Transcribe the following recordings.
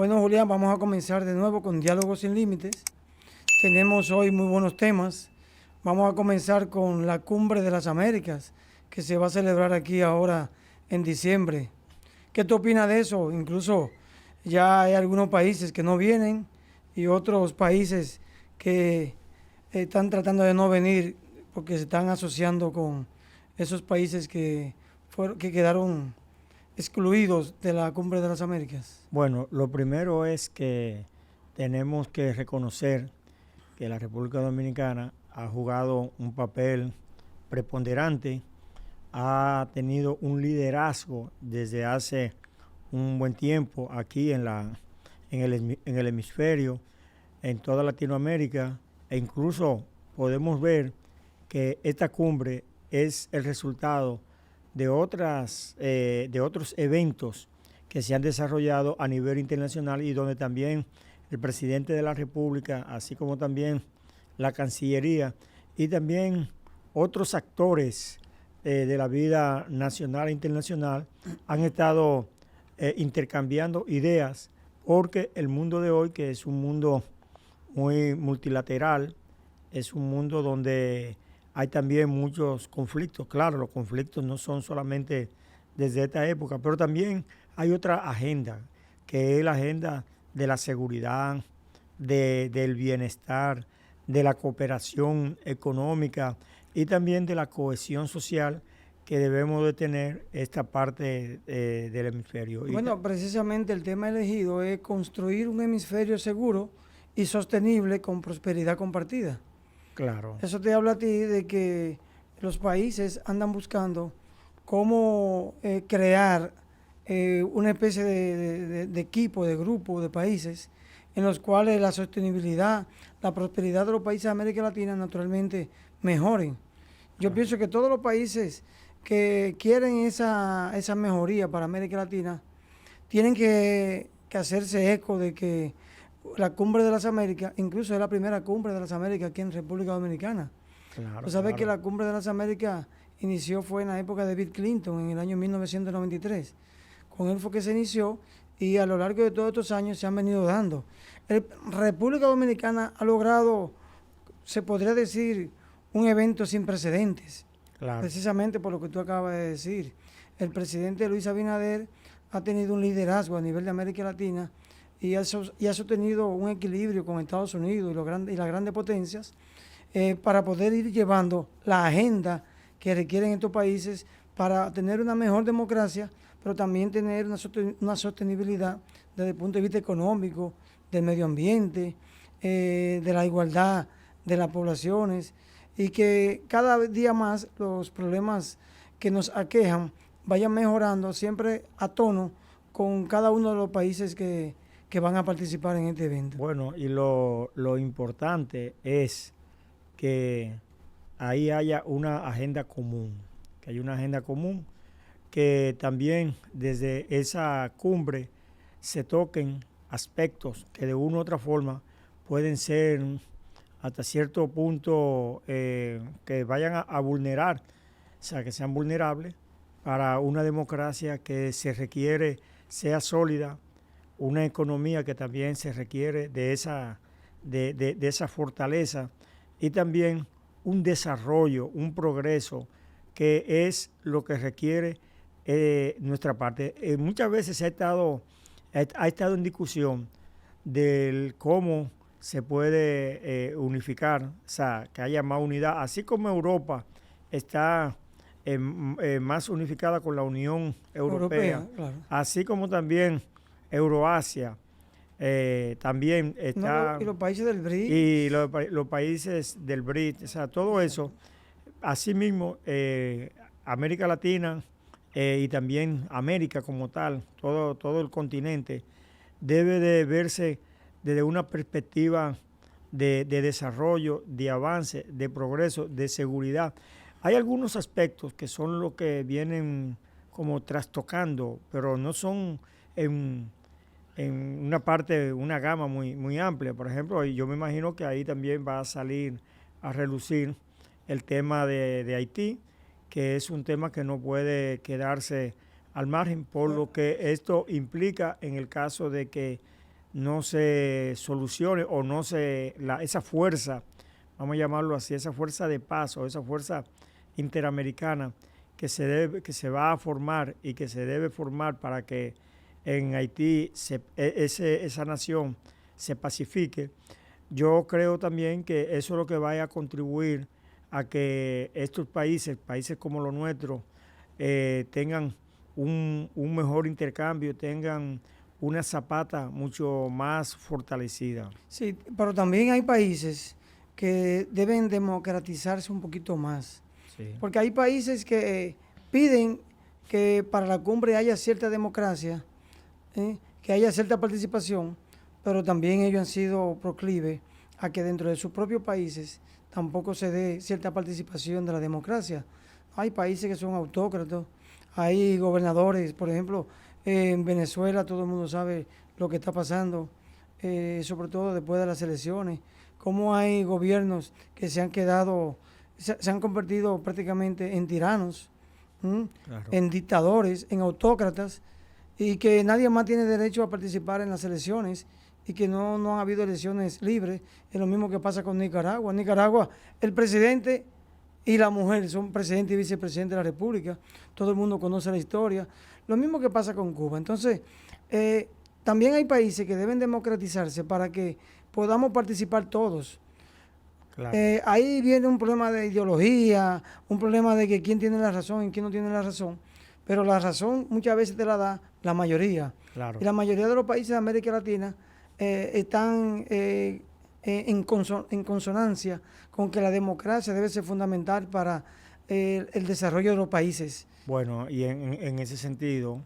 Bueno, Julián, vamos a comenzar de nuevo con Diálogos sin Límites. Tenemos hoy muy buenos temas. Vamos a comenzar con la Cumbre de las Américas, que se va a celebrar aquí ahora en diciembre. ¿Qué tú opinas de eso? Incluso ya hay algunos países que no vienen y otros países que están tratando de no venir porque se están asociando con esos países que quedaron excluidos de la Cumbre de las Américas. Bueno, lo primero es que tenemos que reconocer que la República Dominicana ha jugado un papel preponderante, ha tenido un liderazgo desde hace un buen tiempo aquí en el hemisferio, en toda Latinoamérica, e incluso podemos ver que esta cumbre es el resultado de otros eventos que se han desarrollado a nivel internacional y donde también el presidente de la República, así como también la Cancillería y también otros actores de la vida nacional e internacional han estado intercambiando ideas, porque el mundo de hoy, que es un mundo muy multilateral, es un mundo donde hay también muchos conflictos. Claro, los conflictos no son solamente desde esta época, pero también hay otra agenda, que es la agenda de la seguridad, del bienestar, de la cooperación económica y también de la cohesión social que debemos de tener esta parte del hemisferio. Bueno, precisamente el tema elegido es construir un hemisferio seguro y sostenible con prosperidad compartida. Claro. Eso te habla a ti de que los países andan buscando cómo crear una especie de equipo, de grupo, de países en los cuales la sostenibilidad, la prosperidad de los países de América Latina naturalmente mejoren. Yo pienso que todos los países que quieren esa mejoría para América Latina tienen que hacerse eco de que la Cumbre de las Américas, incluso es la primera Cumbre de las Américas aquí en República Dominicana. Claro, Tú sabes claro. que la Cumbre de las Américas fue en la época de Bill Clinton, en el año 1993. Con él fue que se inició y a lo largo de todos estos años se han venido dando. República Dominicana ha logrado, se podría decir, un evento sin precedentes, Claro. precisamente por lo que tú acabas de decir. El presidente Luis Abinader ha tenido un liderazgo a nivel de América Latina y ha sostenido un equilibrio con Estados Unidos y las grandes potencias para poder ir llevando la agenda que requieren estos países para tener una mejor democracia, pero también tener una sostenibilidad desde el punto de vista económico, del medio ambiente, de la igualdad de las poblaciones, y que cada día más los problemas que nos aquejan vayan mejorando siempre a tono con cada uno de los países que van a participar en este evento. Bueno, y lo importante es que ahí haya una agenda común, que haya una agenda común, que también desde esa cumbre se toquen aspectos que de una u otra forma pueden ser hasta cierto punto que vayan a vulnerar, o sea, que sean vulnerables para una democracia que se requiere sea sólida, una economía que también se requiere de esa fortaleza, y también un desarrollo, un progreso, que es lo que requiere nuestra parte. Muchas veces ha estado en discusión del cómo se puede unificar, o sea, que haya más unidad, así como Europa está más unificada con la Unión Europea, Claro. así como también Euroasia, también está, No, y los países del BRIC. y los países del BRIC, o sea, todo eso. Asimismo, América Latina y también América como tal, todo el continente, debe de verse desde una perspectiva de desarrollo, de avance, de progreso, de seguridad. Hay algunos aspectos que son los que vienen como trastocando, pero no son en una parte, una gama muy amplia. Por ejemplo, yo me imagino que ahí también va a salir a relucir el tema de Haití, que es un tema que no puede quedarse al margen, por lo que esto implica en el caso de que no se solucione o no esa fuerza, vamos a llamarlo así, esa fuerza de paz o esa fuerza interamericana que se va a formar y que se debe formar para que en Haití esa nación se pacifique. Yo creo también que eso es lo que vaya a contribuir a que estos países como los nuestros, tengan un mejor intercambio, tengan una zapata mucho más fortalecida. Sí, pero también hay países que deben democratizarse un poquito más. Sí. Porque hay países que piden que para la cumbre haya cierta democracia, que haya cierta participación, pero también ellos han sido proclives a que dentro de sus propios países tampoco se dé cierta participación de la democracia. Hay países que son autócratas, hay gobernadores, por ejemplo, en Venezuela todo el mundo sabe lo que está pasando, sobre todo después de las elecciones, cómo hay gobiernos que se han quedado, se han convertido prácticamente en tiranos, Claro. en dictadores, en autócratas, y que nadie más tiene derecho a participar en las elecciones y que no ha habido elecciones libres. Es lo mismo que pasa con Nicaragua. En Nicaragua, el presidente y la mujer son presidente y vicepresidente de la República. Todo el mundo conoce la historia. Lo mismo que pasa con Cuba. Entonces, también hay países que deben democratizarse para que podamos participar todos. Claro. Ahí viene un problema de ideología, un problema de que quién tiene la razón y quién no tiene la razón. Pero la razón muchas veces te la da la mayoría. Claro. Y la mayoría de los países de América Latina están en consonancia con que la democracia debe ser fundamental para el desarrollo de los países. Bueno, y en ese sentido,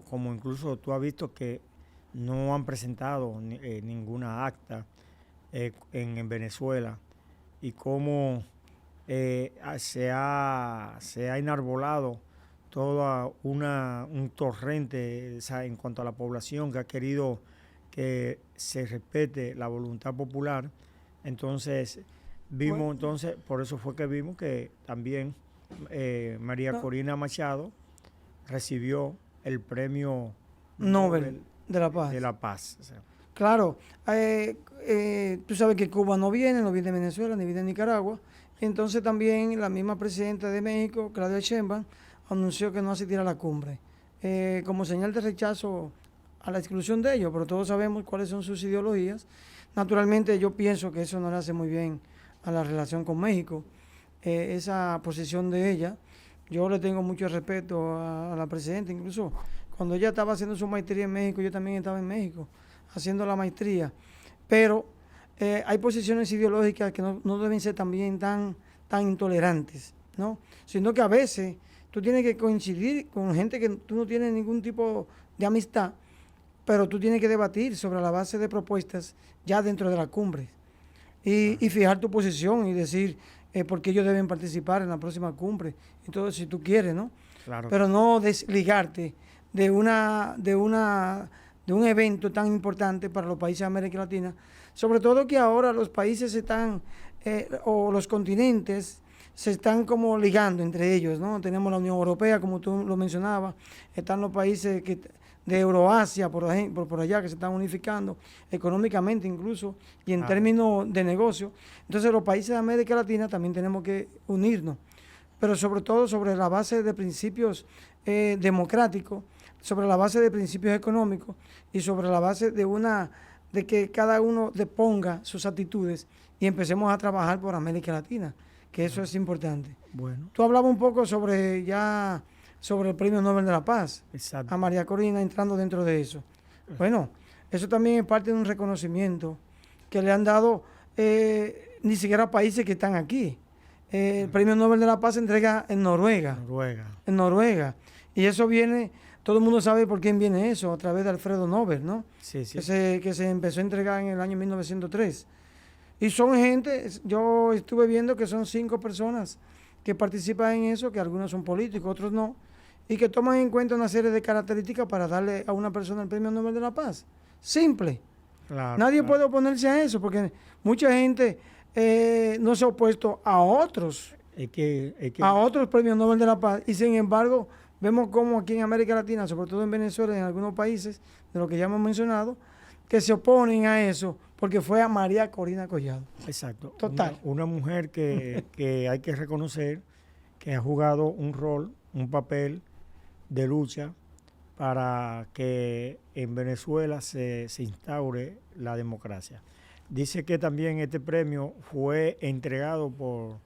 como incluso tú has visto que no han presentado ninguna acta en Venezuela, y cómo se ha enarbolado toda un torrente, o sea, en cuanto a la población que ha querido que se respete la voluntad popular. Entonces por eso fue que vimos que también María Corina Machado recibió el premio Nobel de la Paz. De la Paz. O sea. Claro, tú sabes que Cuba no viene Venezuela, ni viene de Nicaragua. Entonces también la misma presidenta de México, Claudia Sheinbaum, anunció que no asistirá a la cumbre, como señal de rechazo a la exclusión de ellos, pero todos sabemos cuáles son sus ideologías. Naturalmente yo pienso que eso no le hace muy bien a la relación con México, esa posición de ella. Yo le tengo mucho respeto a la presidenta, incluso cuando ella estaba haciendo su maestría en México, yo también estaba en México haciendo la maestría, pero hay posiciones ideológicas que no deben ser también tan intolerantes, ¿no? Sino que a veces tú tienes que coincidir con gente que tú no tienes ningún tipo de amistad, pero tú tienes que debatir sobre la base de propuestas ya dentro de la cumbre y fijar tu posición y decir por qué ellos deben participar en la próxima cumbre. Entonces, si tú quieres, ¿no? Claro. Pero no desligarte de un evento tan importante para los países de América Latina, sobre todo que ahora los países o los continentes se están como ligando entre ellos, ¿no? Tenemos la Unión Europea, como tú lo mencionabas, están los países de Euroasia, por allá, que se están unificando económicamente incluso, y en términos de negocio. Entonces los países de América Latina también tenemos que unirnos, pero sobre todo sobre la base de principios democráticos, sobre la base de principios económicos y sobre la base de que cada uno deponga sus actitudes y empecemos a trabajar por América Latina, que eso es importante. Bueno. Tú hablabas un poco sobre el Premio Nobel de la Paz. Exacto. A María Corina entrando dentro de eso. Bueno, eso también es parte de un reconocimiento que le han dado ni siquiera a países que están aquí. El Premio Nobel de la Paz se entrega en Noruega. En Noruega. Y eso viene, todo el mundo sabe por quién viene eso, a través de Alfredo Nobel, ¿no? Sí, sí. Que se empezó a entregar en el año 1903. Y son gente, yo estuve viendo que son 5 personas que participan en eso, que algunos son políticos, otros no, y que toman en cuenta una serie de características para darle a una persona el Premio Nobel de la Paz. Simple. Claro, Nadie puede oponerse a eso, porque mucha gente no se ha opuesto a otros premios Nobel de la Paz, y sin embargo vemos como aquí en América Latina, sobre todo en Venezuela y en algunos países, de lo que ya hemos mencionado, que se oponen a eso, porque fue a María Corina Collado. Exacto. Total. Una mujer que hay que reconocer que ha jugado un rol, un papel de lucha para que en Venezuela se instaure la democracia. Dice que también este premio fue entregado por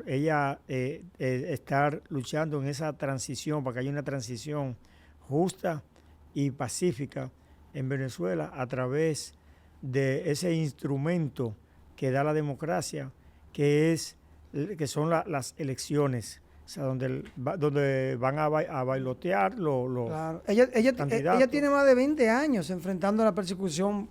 ella estar luchando en esa transición, para que haya una transición justa y pacífica en Venezuela a través de ese instrumento que da la democracia, que son las elecciones. O sea, donde van a bailotear los Claro. candidatos. Ella tiene más de 20 años enfrentando la persecución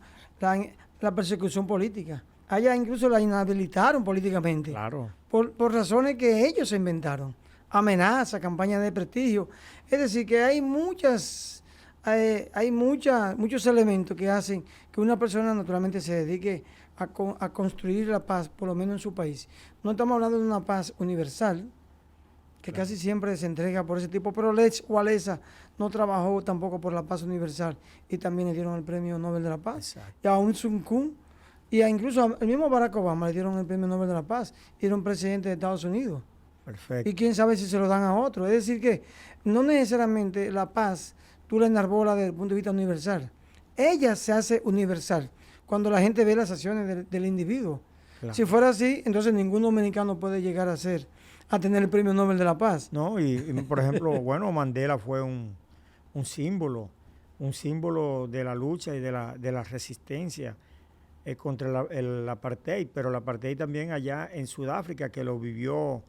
política. A ella incluso la inhabilitaron políticamente. Claro. Por razones que ellos se inventaron. Amenaza, campaña de prestigio. Es decir, que hay muchos elementos que hacen que una persona naturalmente se dedique a construir la paz, por lo menos en su país. No estamos hablando de una paz universal, que casi siempre se entrega por ese tipo, pero Lech Walesa no trabajó tampoco por la paz universal y también le dieron el premio Nobel de la Paz. Exacto. Y a Aung San Suu Kyi, y incluso al mismo Barack Obama le dieron el premio Nobel de la Paz y era un presidente de Estados Unidos. Perfecto. Y quién sabe si se lo dan a otro. Es decir que no necesariamente la paz tú la enarbolas desde el punto de vista universal. Ella se hace universal cuando la gente ve las acciones del individuo. Claro. Si fuera así, entonces ningún dominicano puede llegar a tener el premio Nobel de la Paz. No, y por ejemplo, bueno, Mandela fue un símbolo de la lucha y de la resistencia contra el apartheid, pero el apartheid también allá en Sudáfrica, que lo vivió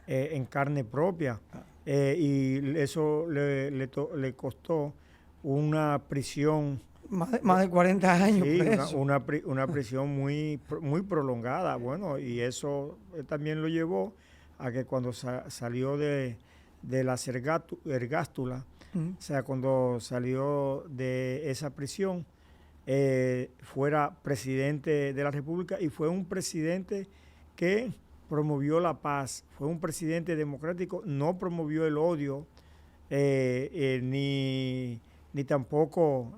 en carne propia, y eso le costó una prisión. Más de 40 años. Sí, una prisión muy prolongada. Bueno, y eso también lo llevó a que cuando salió de la ergástula, o sea, cuando salió de esa prisión, fuera presidente de la República, y fue un presidente que promovió la paz, fue un presidente democrático, no promovió el odio, ni tampoco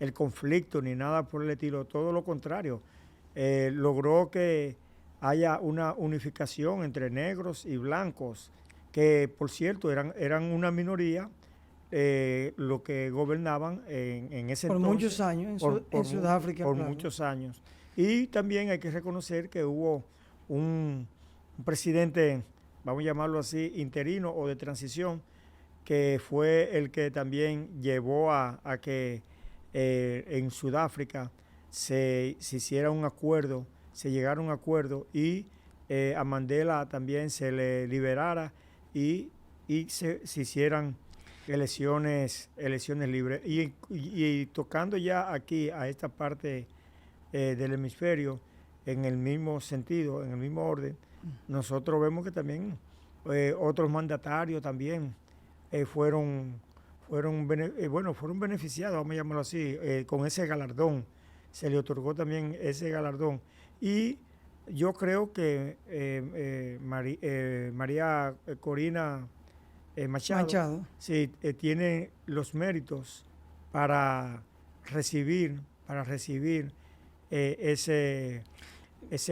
el conflicto, ni nada por el estilo, todo lo contrario. Logró que haya una unificación entre negros y blancos, que por cierto eran una minoría, lo que gobernaban en ese por entonces. Muchos años en Sudáfrica. Por muchos años. Y también hay que reconocer que hubo un presidente, vamos a llamarlo así, interino o de transición, que fue el que también llevó a que en Sudáfrica se hiciera un acuerdo, se llegara a un acuerdo, y a Mandela también se le liberara y se hicieran elecciones libres. Y tocando ya aquí a esta parte del hemisferio, en el mismo sentido, en el mismo orden, nosotros vemos que también otros mandatarios también fueron beneficiados, vamos a llamarlo así, con ese galardón. Se le otorgó también ese galardón. Y yo creo que María Corina Machado. Sí, tiene los méritos para recibir ese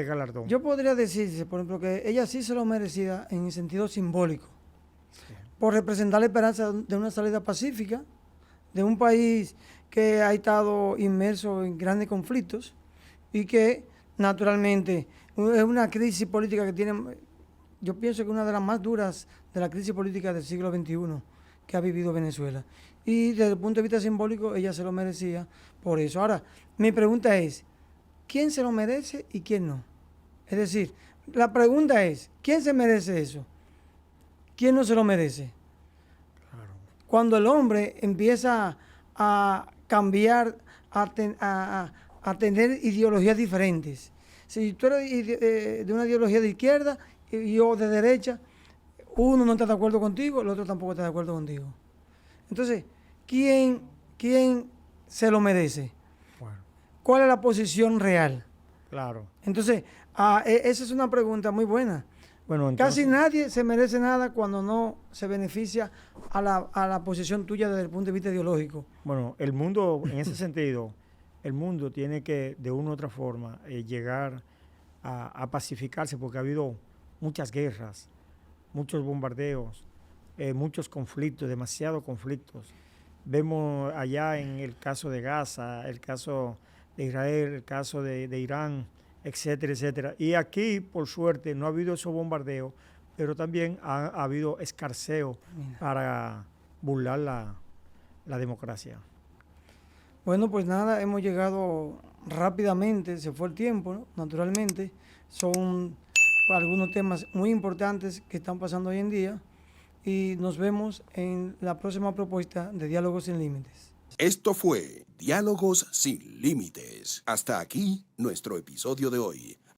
galardón. Yo podría decirse, por ejemplo, que ella sí se lo merecía en el sentido simbólico, sí, por representar la esperanza de una salida pacífica, de un país que ha estado inmerso en grandes conflictos y que naturalmente es una crisis política que tiene, yo pienso que una de las más duras de la crisis política del siglo XXI que ha vivido Venezuela. Y desde el punto de vista simbólico, ella se lo merecía por eso. Ahora, mi pregunta es, ¿quién se lo merece y quién no? Es decir, la pregunta es, ¿quién se merece eso? ¿Quién no se lo merece? Claro. Cuando el hombre empieza a cambiar, a tener ideologías diferentes. Si tú eres de una ideología de izquierda y yo de derecha, uno no está de acuerdo contigo, el otro tampoco está de acuerdo contigo. Entonces, ¿quién se lo merece? Bueno. ¿Cuál es la posición real? Claro. Entonces, esa es una pregunta muy buena. Bueno, entonces, Casi nadie se merece nada cuando no se beneficia a la posición tuya desde el punto de vista ideológico. bueno, el mundo, en ese sentido, el mundo tiene que, de una u otra forma, llegar a pacificarse, porque ha habido muchas guerras, muchos bombardeos, muchos conflictos, demasiados conflictos. Vemos allá en el caso de Gaza, el caso de Israel, el caso de Irán, etcétera, etcétera. Y aquí, por suerte, no ha habido esos bombardeos, pero también ha habido escarceo para burlar la democracia. Bueno, pues nada, hemos llegado rápidamente, se fue el tiempo, ¿no? Naturalmente. Son algunos temas muy importantes que están pasando hoy en día y nos vemos en la próxima propuesta de Diálogos Sin Límites. Esto fue Diálogos Sin Límites. Hasta aquí nuestro episodio de hoy.